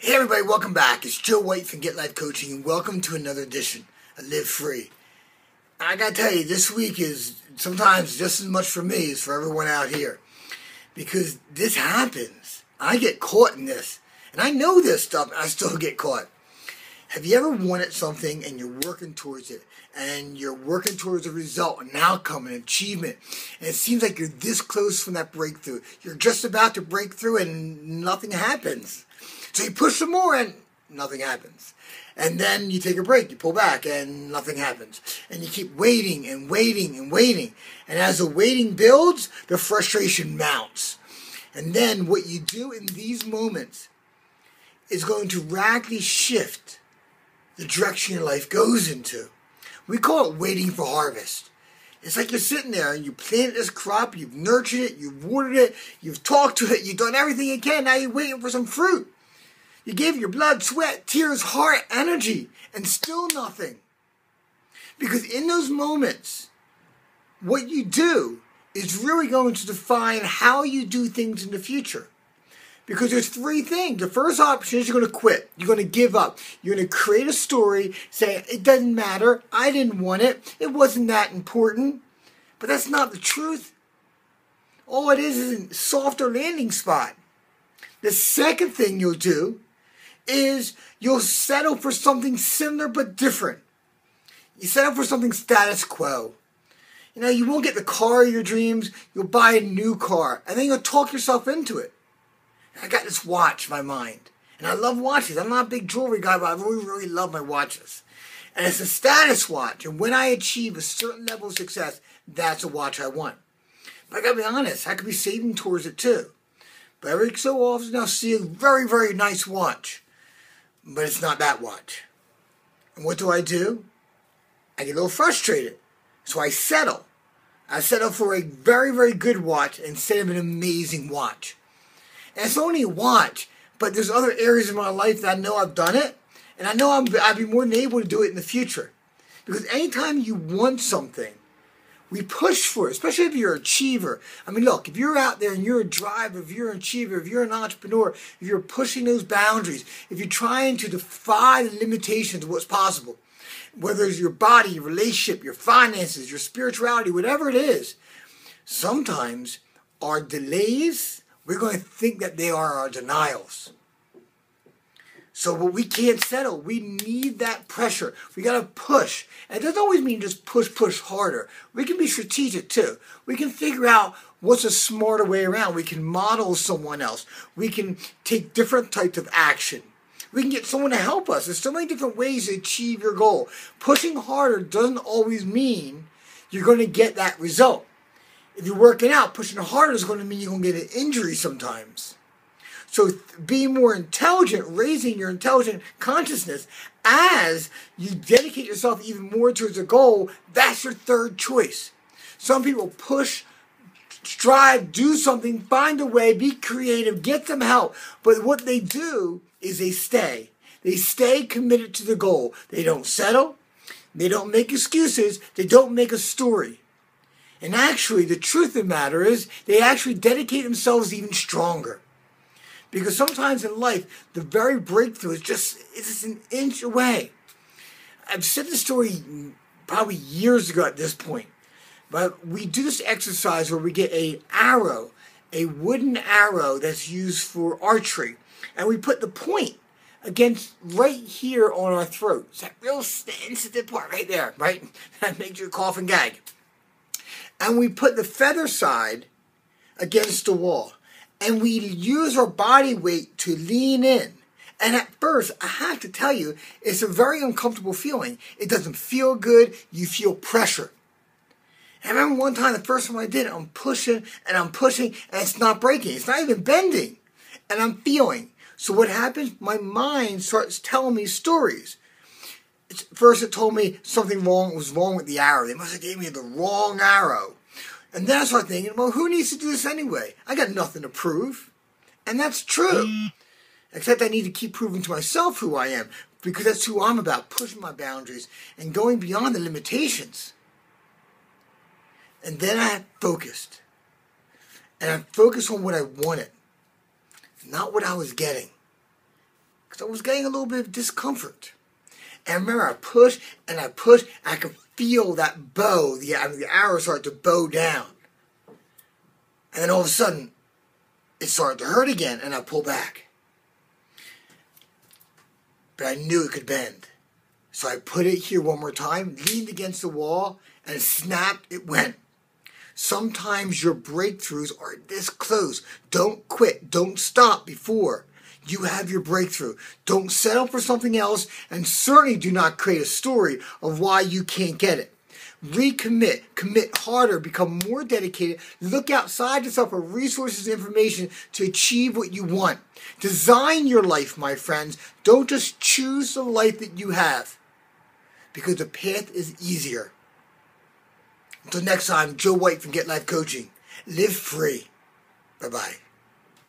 Hey everybody, welcome back. It's Joe White from Get Life Coaching, and welcome to another edition of Live Free. I gotta tell you, this week is sometimes just as much for me as for everyone out here. Because this happens. I get caught in this. And I know this stuff, and I still get caught. Have you ever wanted something and you're working towards it? And you're working towards a result, an outcome, an achievement. And it seems like you're this close from that breakthrough. You're just about to break through and nothing happens. So you push some more and nothing happens. And then you take a break, you pull back and nothing happens. And you keep waiting and waiting and waiting. And as the waiting builds, the frustration mounts. And then what you do in these moments is going to radically shift the direction your life goes into. We call it waiting for harvest. It's like you're sitting there and you planted this crop, you've nurtured it, you've watered it, you've talked to it, you've done everything you can, now you're waiting for some fruit. You gave your blood, sweat, tears, heart, energy, and still nothing. Because in those moments, what you do is really going to define how you do things in the future. Because there's three things. The first option is you're going to quit. You're going to give up. You're going to create a story, say, it doesn't matter, I didn't want it, it wasn't that important. But that's not the truth. All it is a softer landing spot. The second thing you'll do is you'll settle for something similar but different. You settle for something status quo. You know, you won't get the car of your dreams, you'll buy a new car, and then you'll talk yourself into it. I got this watch in my mind, and I love watches. I'm not a big jewelry guy, but I really love my watches. And it's a status watch, and when I achieve a certain level of success, that's a watch I want. But I gotta be honest, I could be saving towards it too. But every so often I'll see a very nice watch. But it's not that watch. And what do? I get a little frustrated. So I settle. I settle for a very good watch instead of an amazing watch. And it's only a watch, but there's other areas in my life that I know I've done it, and I know I'd be more than able to do it in the future. Because anytime you want something, we push for it, especially if you're an achiever. I mean, look, if you're out there and you're a driver, if you're an achiever, if you're an entrepreneur, if you're pushing those boundaries, if you're trying to defy the limitations of what's possible, whether it's your body, your relationship, your finances, your spirituality, whatever it is, sometimes our delays, we're going to think that they are our denials. But we can't settle. We need that pressure. We got to push. And it doesn't always mean just push harder. We can be strategic too. We can figure out what's a smarter way around. We can model someone else. We can take different types of action. We can get someone to help us. There's so many different ways to achieve your goal. Pushing harder doesn't always mean you're going to get that result. If you're working out, pushing harder is going to mean you're going to get an injury sometimes. So being more intelligent, raising your intelligent consciousness as you dedicate yourself even more towards a goal, that's your third choice. Some people push, strive, do something, find a way, be creative, get some help. But what they do is they stay. They stay committed to the goal. They don't settle. They don't make excuses. They don't make a story. And actually, the truth of the matter is they actually dedicate themselves even stronger. Because sometimes in life, the very breakthrough is just an inch away. I've said this story probably years ago at this point. But we do this exercise where we get an arrow, a wooden arrow that's used for archery. And we put the point against right here on our throat. It's that real sensitive part right there, right? That makes you cough and gag. And we put the feather side against the wall. And we use our body weight to lean in. And at first, I have to tell you, it's a very uncomfortable feeling. It doesn't feel good. You feel pressure. And I remember one time, the first time I did it, I'm pushing, and it's not breaking. It's not even bending. And I'm feeling. So what happens? My mind starts telling me stories. First, it told me something was wrong with the arrow. They must have gave me the wrong arrow. And then I started thinking, well, who needs to do this anyway? I got nothing to prove. And that's true. Except I need to keep proving to myself who I am. Because that's who I'm about, pushing my boundaries and going beyond the limitations. And then I focused. And I focused on what I wanted. Not what I was getting. because I was getting a little bit of discomfort. And I remember I pushed, and I could feel that bow, the arrow start to bow down. And then all of a sudden, it started to hurt again, and I pulled back. But I knew it could bend. So I put it here one more time, leaned against the wall, and snapped, it went. Sometimes your breakthroughs are this close. Don't quit. Don't stop before you have your breakthrough. Don't settle for something else, and certainly do not create a story of why you can't get it. Recommit, commit harder, become more dedicated, look outside yourself for resources and information to achieve what you want. Design your life, my friends. Don't just choose the life that you have, because the path is easier. Until next time, Joe White from Get Life Coaching. Live free. Bye-bye.